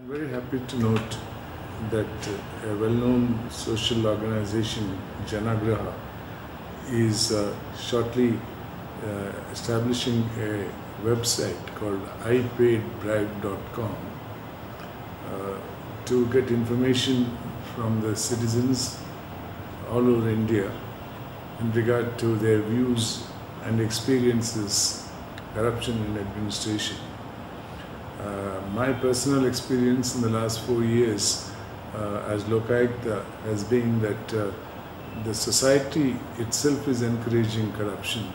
I'm very happy to note that a well-known social organization, Janagraha, is shortly establishing a website called ipaidbribe.com to get information from the citizens all over India in regard to their views and experiences corruption in administration. My personal experience in the last 4 years as lokayata has been that the society itself is encouraging corruption,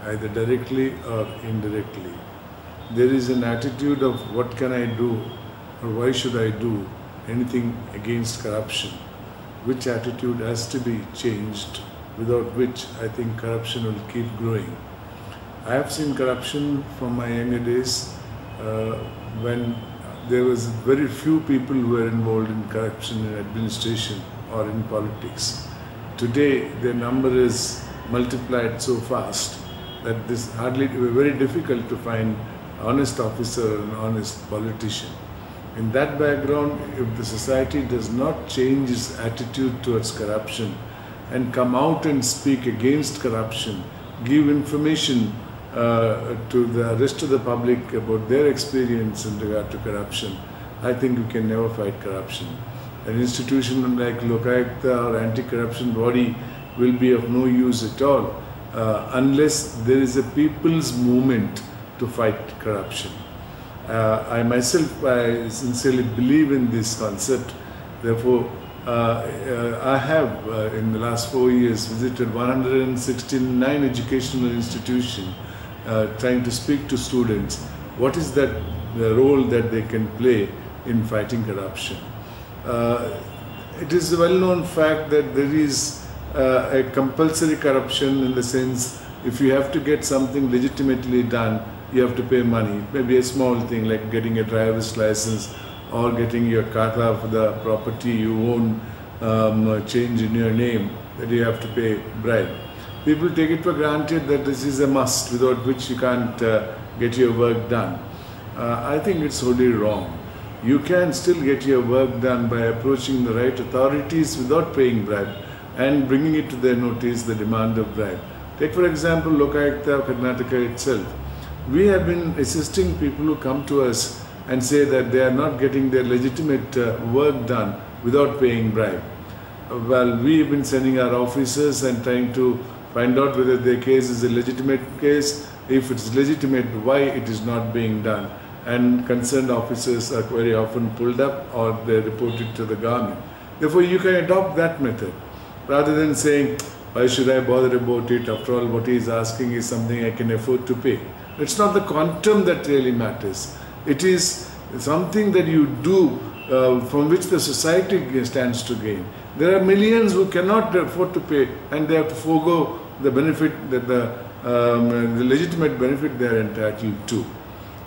either directly or indirectly. There is an attitude of what can I do or why should I do anything against corruption, which attitude has to be changed, without which I think corruption will keep growing. I have seen corruption from my younger days when there was very few people who were involved in corruption in administration or in politics. Today, their number is multiplied so fast that this hardly very difficult to find honest officer and honest politician. In that background, if the society does not change its attitude towards corruption and come out and speak against corruption, give information to the rest of the public about their experience in regard to corruption, I think we can never fight corruption. An institution like lokayata or anti-corruption body will be of no use at all unless there is a people's movement to fight corruption. I myself, I sincerely believe in this concept. Therefore, I have in the last 4 years visited 169 educational institutions trying to speak to students. What is the role that they can play in fighting corruption? It is a well-known fact that there is a compulsory corruption in the sense if you have to get something legitimately done, you have to pay money. Maybe a small thing like getting a driver's license or getting your kata for the property you own change in your name, that you have to pay bribe. People take it for granted that this is a must without which you can't get your work done. I think it's wholly wrong. You can still get your work done by approaching the right authorities without paying bribe and bringing it to their notice the demand of bribe. Take for example Lokayata Karnataka itself. We have been assisting people who come to us and say that they are not getting their legitimate work done without paying bribe. Well, we have been sending our officers and trying to find out whether their case is a legitimate case. If it is legitimate, why it is not being done. And concerned officers are very often pulled up or they are reported to the government. Therefore, you can adopt that method rather than saying, why should I bother about it? After all, what he is asking is something I can afford to pay. It's not the quantum that really matters. It is something that you do from which the society stands to gain. There are millions who cannot afford to pay and they have to forego the benefit that the legitimate benefit they are entitled to.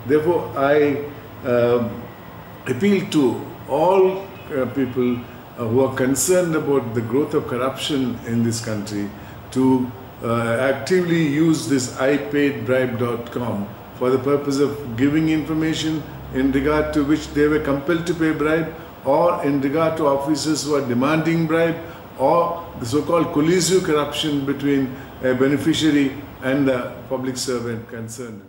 Therefore, I appeal to all people who are concerned about the growth of corruption in this country to actively use this ipaidbribe.com for the purpose of giving information in regard to which they were compelled to pay bribe, or in regard to officers who are demanding bribe, or the so-called collusive corruption between a beneficiary and the public servant concerned.